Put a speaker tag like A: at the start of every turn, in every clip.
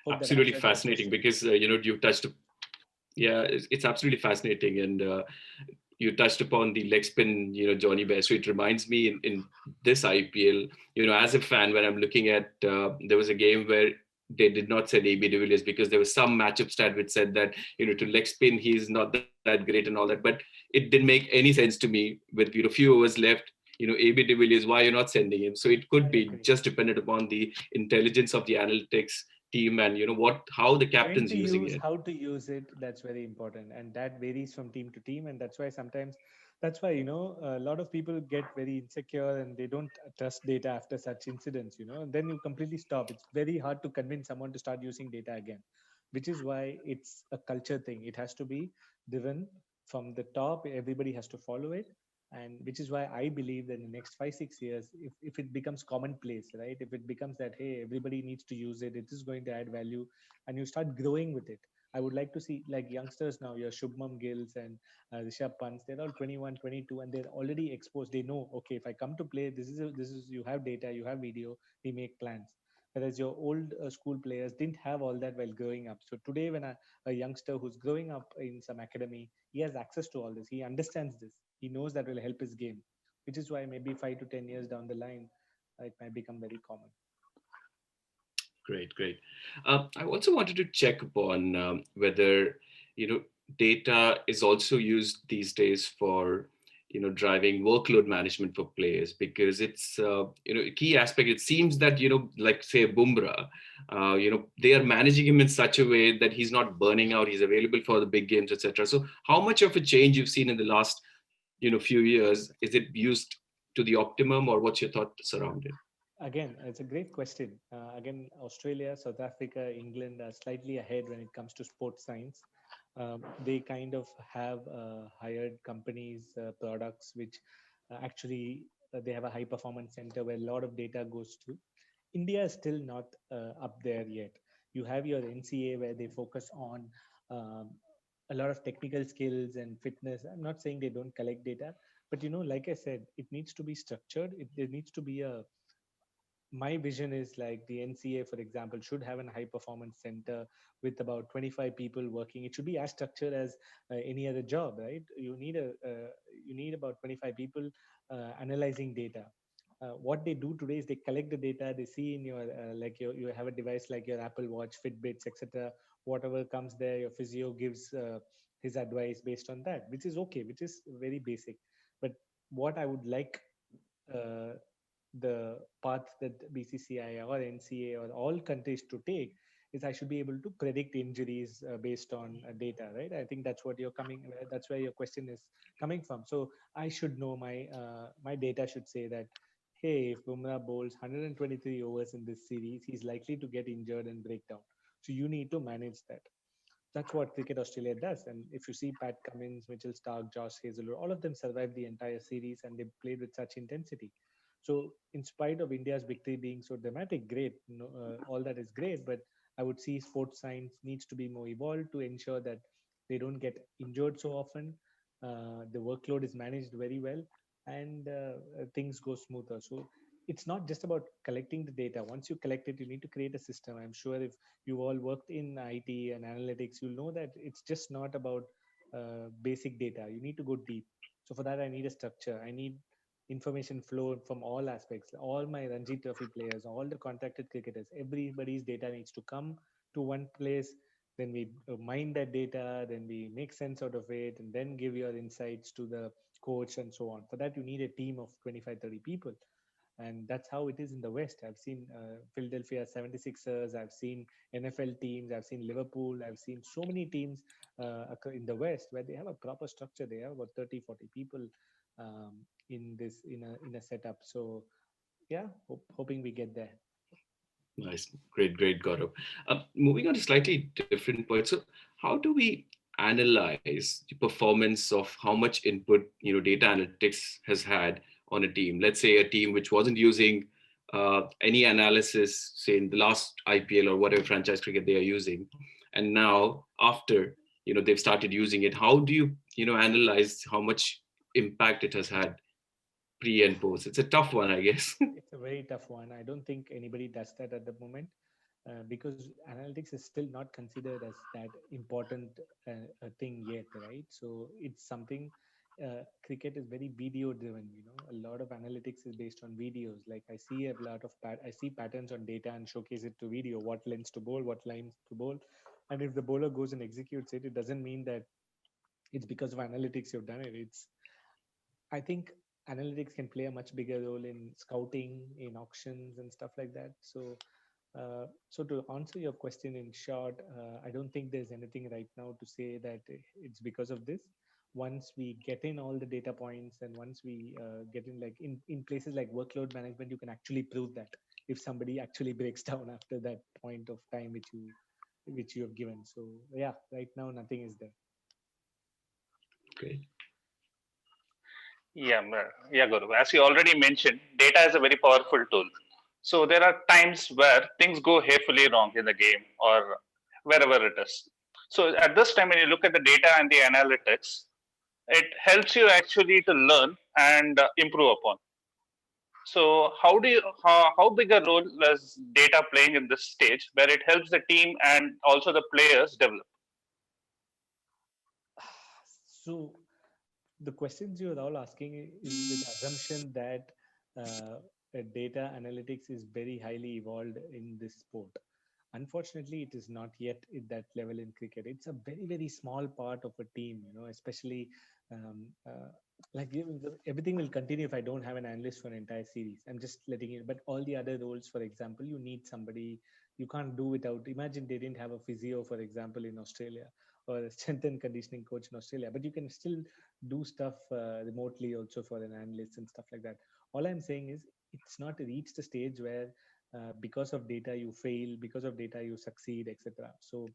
A: Hope that
B: Absolutely
A: answered your
B: fascinating
A: question.
B: because, you touched, yeah, it's absolutely fascinating. And you touched upon the leg spin, Johnny Bear. So it reminds me in this IPL, as a fan, when I'm looking at, there was a game where they did not send AB de Villiers because there was some matchup stat which said that, to leg spin, he's not that great and all that. But it didn't make any sense to me with, few overs left. AB de Villiers, why you're not sending him? So it
A: I
B: could be
A: agree.
B: just dependent upon the intelligence of the analytics team and, how the
A: When
B: captain's
A: to
B: using
A: use,
B: it.
A: how to use it, that's very important, and that varies from team to team. And that's why sometimes, that's why, a lot of people get very insecure and they don't trust data after such incidents, and then you completely stop. It's very hard to convince someone to start using data again, which is why it's a culture thing. It has to be driven from the top. Everybody has to follow it. And which is why I believe that in the next 5 6 years, if it becomes commonplace, right, if it becomes that, hey, everybody needs to use it, it is going to add value, and you start growing with it. I would like to see like youngsters now, your Shubman Gills and Rishabh Pants. They're all 21, 22, and they're already exposed. They know, okay, if I come to play, this is you have data, you have video, we make plans. Whereas your old school players didn't have all that while growing up. So today, when a youngster who's growing up in some academy, he has access to all this. He understands this. He knows that will help his game, which is why maybe 5 to 10 years down the line, it might become very common.
B: Great, great. I also wanted to check upon whether, you know, data is also used these days for, driving workload management for players, because it's, a key aspect. It seems that, like say Bumrah, they are managing him in such a way that he's not burning out. He's available for the big games, etc. So how much of a change you've seen in the last, few years? Is it used to the optimum, or what's your thoughts around it?
A: Again, it's a great question. Again, Australia, South Africa, England are slightly ahead when it comes to sports science. They kind of have hired companies, products, which actually they have a high performance center where a lot of data goes to. India is still not up there yet. You have your NCA where they focus on um, a lot of technical skills and fitness. I'm not saying they don't collect data, but like I said, it needs to be structured. There needs to be a my vision is like the NCA, for example, should have a high performance center with about 25 people working. It should be as structured as any other job, right? You need about 25 people analyzing data. What they do today is they collect the data. They see in your like you have a device like your Apple Watch, Fitbits, etc. Whatever comes there, your physio gives his advice based on that, which is okay, which is very basic. But what I would like uh, the path that BCCI or NCA or all countries to take is I should be able to predict injuries based on data, right? I think that's what you're coming. That's where your question is coming from. So I should know my data should say that, hey, if Bumrah bowls 123 overs in this series, he's likely to get injured and break down. So you need to manage that. That's what Cricket Australia does. And if you see Pat Cummins, Mitchell Stark, Josh Hazlewood, all of them survived the entire series and they played with such intensity. So, in spite of India's victory being so dramatic, great, all that is great. But I would see sports science needs to be more evolved to ensure that they don't get injured so often. The workload is managed very well, and things go smoother. So, it's not just about collecting the data. Once you collect it, you need to create a system. I'm sure if you all worked in IT and analytics, you'll know that it's just not about basic data. You need to go deep. So for that, I need a structure. I need information flow from all aspects. All my Ranji Trophy players, all the contracted cricketers, everybody's data needs to come to one place. Then we mine that data, then we make sense out of it, and then give your insights to the coach and so on. For that, you need a team of 25, 30 people, and that's how it is in the West. I've seen Philadelphia 76ers, I've seen NFL teams, I've seen Liverpool, I've seen so many teams in the West where they have a proper structure. They have about 30, 40 people in this in a setup. So yeah, hoping we get there.
B: Nice. Great, great, Gaurav. Moving on to slightly different point. So, how do we analyze the performance of how much input, data analytics has had on a team? Let's say a team which wasn't using any analysis, say in the last IPL or whatever franchise cricket they are using, and now after, they've started using it. How do you, analyze how much impact it has had pre and post? It's a tough one, I guess.
A: It's a very tough one. I don't think anybody does that at the moment. because analytics is still not considered as that important a thing yet, right? So it's something. Cricket is very video driven. A lot of analytics is based on videos. Like I see a lot of I see patterns on data and showcase it to video. What lens to bowl, what lines to bowl, and if the bowler goes and executes it, it doesn't mean that it's because of analytics you've done it. I think analytics can play a much bigger role in scouting, in auctions, and stuff like that. So to answer your question in short, I don't think there's anything right now to say that it's because of this. Once we get in all the data points, and once we get in, like in places like workload management, you can actually prove that if somebody actually breaks down after that point of time which you have given. So yeah, right now nothing is there.
B: Great.
C: Yeah, Gaurav. As you already mentioned, data is a very powerful tool. So there are times where things go hatefully wrong in the game or wherever it is. So at this time, when you look at the data and the analytics, it helps you actually to learn and improve upon. So how big a role is data playing in this stage where it helps the team and also the players develop?
A: So the questions you're all asking is with the assumption that data analytics is very highly evolved in this sport. Unfortunately, it is not yet at that level in cricket. It's a very, very small part of a team, especially um, uh, like everything will continue if I don't have an analyst for an entire series. I'm just letting it, but all the other roles, for example, you need somebody. You can't do without. Imagine they didn't have a physio, for example, in Australia, or a strength and conditioning coach in Australia, but you can still do stuff remotely also for an analyst and stuff like that. All I'm saying is it's not reached a stage where because of data you fail, because of data you succeed, etc. So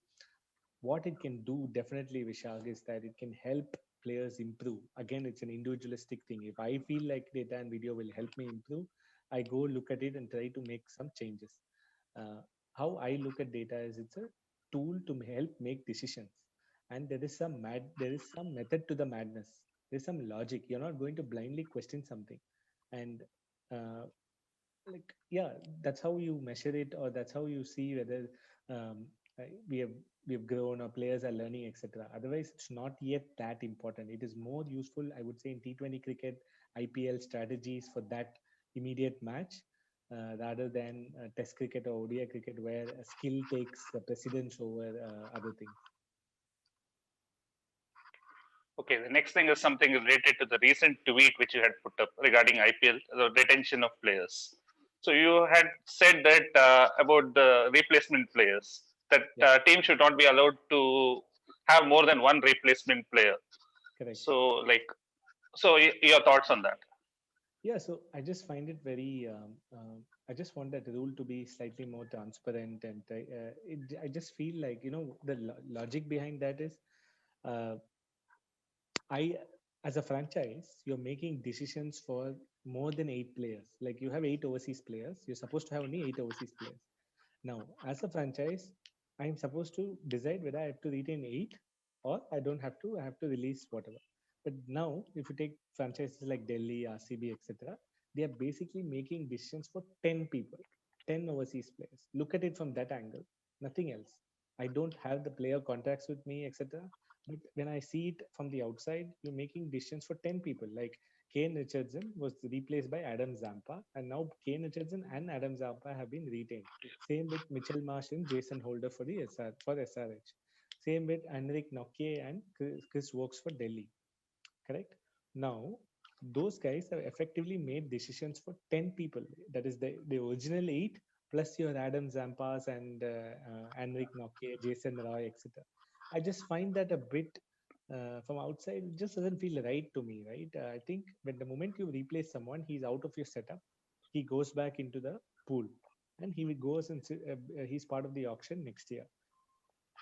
A: what it can do definitely, Vishag, is that it can help players improve. Again, it's an individualistic thing. If I feel like data and video will help me improve, I go look at it and try to make some changes. uh, how I look at data is it's a tool to help make decisions, and there is some method to the madness. There's some logic. You're not going to blindly question something, and uh, like yeah, that's how you measure it, or that's how you see whether um, uh, we have we have grown or players are learning, etc. Otherwise it's not yet that important. It is more useful, I would say, in T20 cricket, IPL strategies for that immediate match, rather than test cricket or ODI cricket, where skill takes precedence over other things.
C: Okay, the next thing is something related to the recent tweet which you had put up regarding IPL, the retention of players. So you had said that about the replacement players, that
A: Yeah,
C: team should not be allowed to have more than one replacement player.
A: correct.
C: So like, so your thoughts on that?
A: Yeah, so I just find it very. I just want that rule to be slightly more transparent, and I just feel like the logic behind that is, uh, I as a franchise, you're making decisions for more than 8 players. Like you have 8 overseas players, you're supposed to have only 8 overseas players. Now, as a franchise, I'm supposed to decide whether I have to retain 8 or I don't have to. I have to release whatever. But now, if you take franchises like Delhi, RCB, etc., they are basically making decisions for 10 people, 10 overseas players. Look at it from that angle, nothing else. I don't have the player contracts with me, etc. But when I see it from the outside, you're making decisions for 10 people. Like Kane Richardson was replaced by Adam Zampa, and now Kane Richardson and Adam Zampa have been retained. Same with Mitchell Marsh and Jason Holder for the SRH. Same with Henrik Nokia and Chris Wokes for Delhi. Correct? Now, those guys have effectively made decisions for 10 people. That is the original 8 plus your Adam Zampas and Henrik Nokia, Jason Roy, etc. I just find that a bit from outside, it just doesn't feel right to me, right? I think when the moment you replace someone, he's out of your setup, he goes back into the pool, and goes and he's part of the auction next year.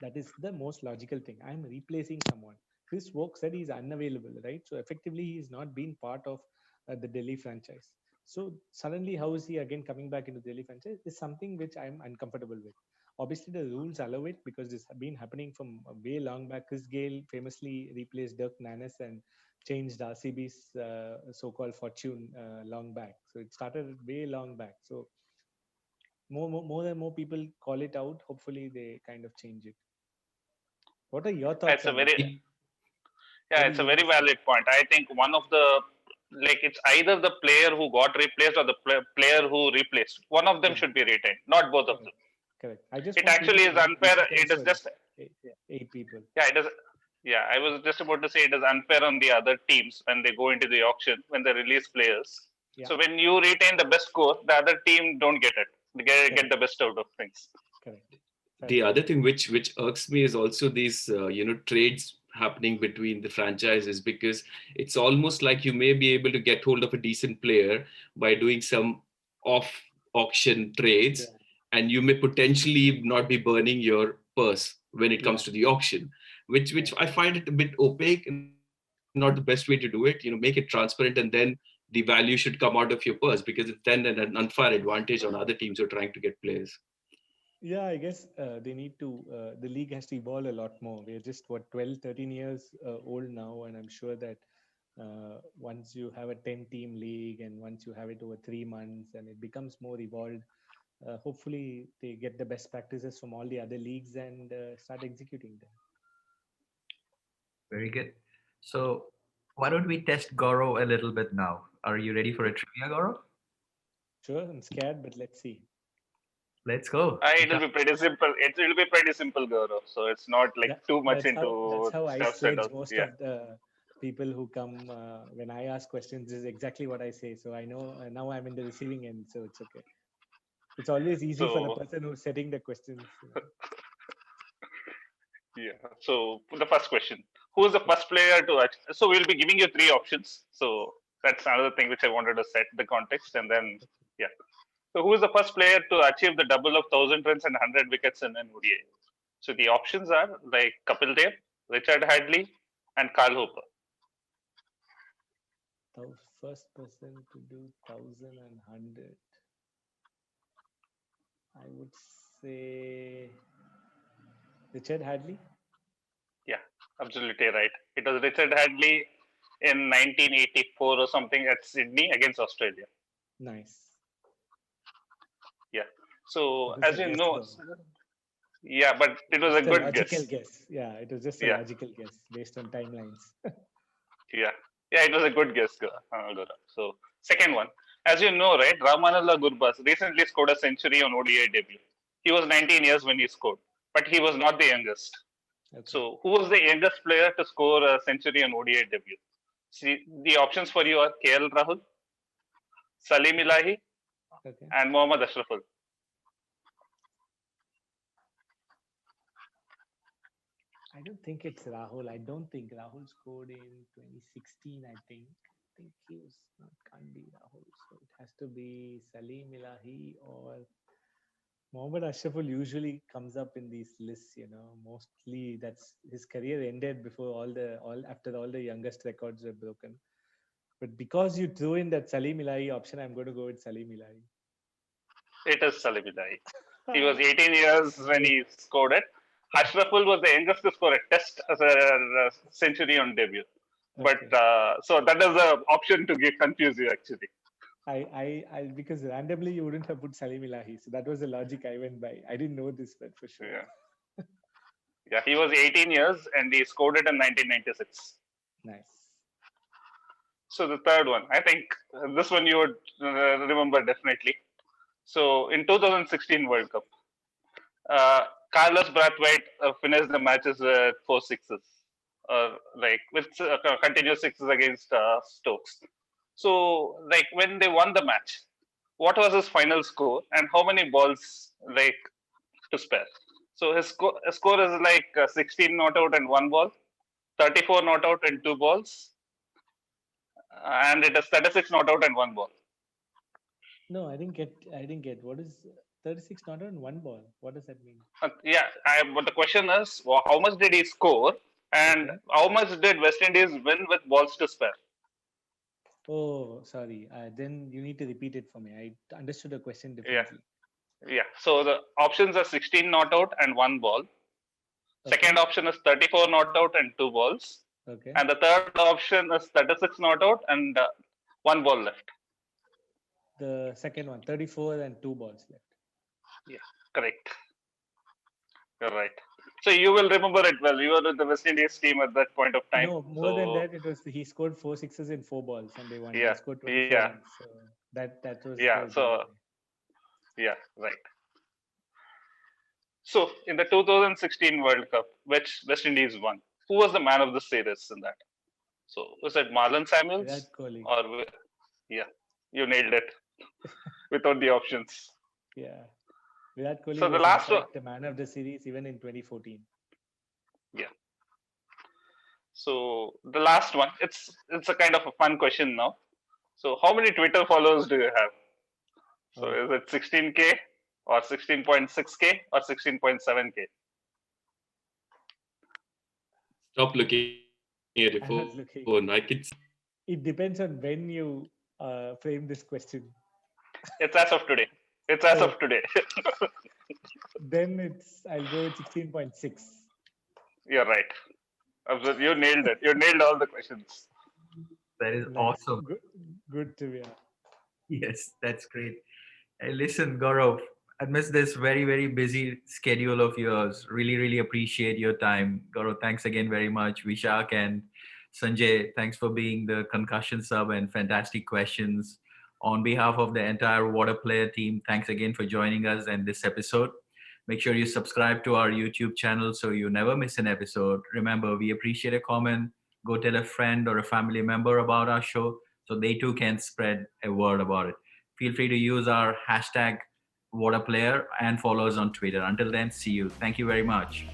A: That is the most logical thing. I'm replacing someone. Chris Woke said he's unavailable, right? So effectively, he's not been part of the Delhi franchise. So suddenly, how is he again coming back into the Delhi franchise? Is something which I'm uncomfortable with. Obviously, the rules allow it because this has been happening from way long back. Chris Gale famously replaced Dirk Nannes and changed RCB's so-called fortune long back. So it started way long back. So more and more people call it out. Hopefully, they kind of change it. What are your thoughts
C: It's a
A: on it?
C: very
A: What do
C: it's a
A: you
C: very
A: guys think?
C: valid point. I think one of the like it's either the player who got replaced or the player who replaced. One of them
A: Yeah,
C: should be retained, not both of
A: correct,
C: them.
A: correct. I just
C: It
A: want people
C: actually
A: to
C: is
A: make
C: unfair. It
A: decisions
C: is
A: for
C: just
A: eight people.
C: yeah, it is yeah. I was just about to say it is unfair on the other teams when they go into the auction when they release players.
A: Yeah,
C: So when you retain the best score, the other team don't get it. They get
A: correct,
C: the best out of things.
A: correct. Fair
B: The
A: point.
B: other thing which irks me is also these trades happening between the franchises, because it's almost like you may be able to get hold of a decent player by doing some off auction trades,
A: Yeah,
B: and you may potentially not be burning your purse when it
A: yeah,
B: comes to the auction, which
A: yeah.
B: I find it a bit opaque, not the best way to do it. Make it transparent, and then the value should come out of your purse, because it's then an unfair advantage on other teams who are trying to get players.
A: Yeah, I guess they need to, the league has to evolve a lot more. We're just, what, 12, 13 years old now, and I'm sure that once you have a 10-team league and once you have it over 3 months and it becomes more evolved, hopefully they get the best practices from all the other leagues and start executing them.
D: Very good. So why don't we test Gaurav a little bit now? Are you ready for a trivia, Gaurav?
A: Sure, I'm scared, but let's see.
D: Let's go.
C: It will be pretty simple. It will be pretty simple, Gaurav. So it's not like
A: That
C: too much
A: that's
C: into
A: how I
C: stuff set
A: sledge
C: up.
A: most
C: Yeah.
A: of the people who come when I ask questions. This is exactly what I say. So I know now I'm in the receiving end, so it's okay. It's always easy for the
C: So
A: person who's setting the questions.
C: yeah. So the first question: who is the
A: Yeah.
C: first player to? So we'll be giving you three options. So that's another thing which I wanted to set the context, and then yeah. So who is the first player to achieve the double of 1,000 runs and 100 wickets in an ODI? So the options are like Kapil Dev, Richard Hadley, and Carl Hooper.
A: The first person to do 1,100, I would say Richard Hadley.
C: Yeah, absolutely right. It was Richard Hadley in 1984 or something at Sydney against Australia.
A: Nice.
C: Yeah. So
A: It was
C: as
A: a
C: you
A: guess
C: know,
A: though.
C: yeah, but it was a
A: Just a
C: good
A: logical
C: guess.
A: guess. Yeah, it was just a
C: Yeah,
A: logical guess based on timelines.
C: yeah, yeah. It was a good guess, Gaurav. So second one, as you know, right, Ramanalla Gurbas recently scored a century on ODI debut. He was 19 years when he scored, but he was not the youngest.
A: Okay.
C: So who was the youngest player to score a century on ODI debut? See, the options for you are KL Rahul, Salim
A: Okay.
C: Ilahi,
A: Okay.
C: and Mohammad Ashraful.
A: I don't think it's Rahul. I don't think Rahul scored in 2016. I think he was not, can't be Rahul. So it has to be Salim Ilahi or Mohammad Ashraful. Usually comes up in these lists. Mostly that's his career ended before all after all the youngest records were broken. But because you threw in that Salim Ilahi option, I'm going to go with Salim Ilahi.
C: It is Salim Ilahi. He was 18 years when
A: Great.
C: he scored it. Ashraful was the youngest to score a test as a century on debut. But
A: Okay.
C: so that is the option to confuse you actually.
A: I because randomly you wouldn't have put Salim Ilahi, so that was the logic I went by. I didn't know this, but for sure.
C: Yeah, yeah. He was 18 years and he scored it in 1996.
A: Nice.
C: So the third one, I think this one you would remember definitely. So in 2016 World Cup, Carlos Brathwaite finished the matches with 4 sixes, like with continuous sixes against Stokes. So, like when they won the match, what was his final score and how many balls like to spare? So his score is like 16 not out and 1 ball, 34 not out and 2 balls, and it is 36 not out and 1 ball.
A: No, I didn't get. I didn't get. What is 36 not on one ball? What does that mean?
C: Yeah, but the question is, how much did he score and
A: Okay.
C: how much did West Indies win with balls to spare?
A: Oh, sorry. Then you need to repeat it for me. I understood the question
C: Yeah,
A: differently.
C: yeah. So the options are 16 not out and 1 ball.
A: Okay.
C: Second option is 34 not out and 2 balls.
A: Okay.
C: And the third option is 36 not out and 1 ball left.
A: The second one, 34 and two balls left.
C: Yeah, correct. You're right. So you will remember it well. You were with the West Indies team at that point of time.
A: No, more than
C: So
A: that, it was he scored 4 sixes in 4 balls and they won. He
C: yeah,
A: scored 24
C: yeah,
A: runs. So that was
C: yeah.
A: the
C: So
A: giveaway.
C: yeah, right. So in the 2016 World Cup, which West Indies won, who was the man of the series in that? So was it Marlon Samuels
A: Virat Kohli.
C: or yeah, you nailed it without the options.
A: Yeah. Virat Kohli
C: So the
A: was in
C: last one,
A: fact the man of the series even in 2014.
C: yeah. So the last one, it's a kind of a fun question now. So how many Twitter followers do you have? So
A: Oh,
C: is it 16K or 16.6K or 16.7K?
B: Stop looking at your phone. I can
A: I'm not
B: see.
A: looking. It depends on when you frame this question.
C: It's as of today. It's as
A: Oh,
C: of today.
A: then I'll go with 16.6.
C: You're right. You nailed it. You nailed all the questions.
D: That is
A: Nice.
D: awesome.
A: Good trivia.
D: Yes, that's great. Hey, listen, Gaurav, amidst this very, very busy schedule of yours, really, really appreciate your time. Gaurav, thanks again very much. Vishak and Sanjay, thanks for being the concussion sub and fantastic questions. On behalf of the entire Water Player team, thanks again for joining us in this episode. Make sure you subscribe to our YouTube channel so you never miss an episode. Remember, we appreciate a comment. Go tell a friend or a family member about our show so they too can spread a word about it. Feel free to use our hashtag waterplayer and follow us on Twitter. Until then, see you. Thank you very much.